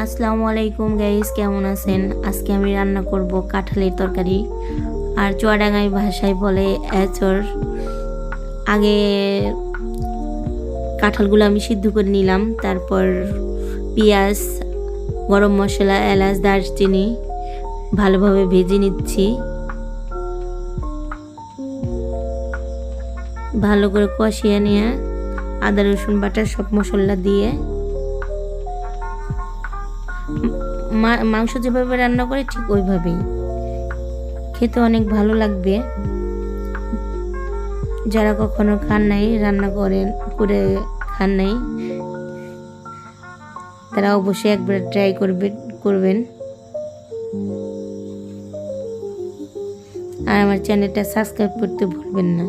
আসসালামু আলাইকুম গাইস, কেমন আছেন? আজকে আমি রান্না করব কাঁঠালের তরকারি, আর চুয়াডাঙ্গাই ভাষায় বলে এঁচড়। আগে কাঁঠালগুলো আমি সিদ্ধ করে নিলাম, তারপর পেঁয়াজ, গরম মশলা, এলাচ, দারচিনি ভালোভাবে ভেজে নিচ্ছি। ভালো করে কষিয়ে নিয়ে আদা রসুন বাটা সব মশলা দিয়ে মাংস যেভাবে রান্না করে ঠিক ওইভাবেই খেতে অনেক ভালো লাগবে। যারা কখনো খান নাই, রান্না করে খান নাই, তারা অবশ্যই একবার ট্রাই করবেন। আর আমার চ্যানেলটা সাবস্ক্রাইব করতে ভুলবেন না।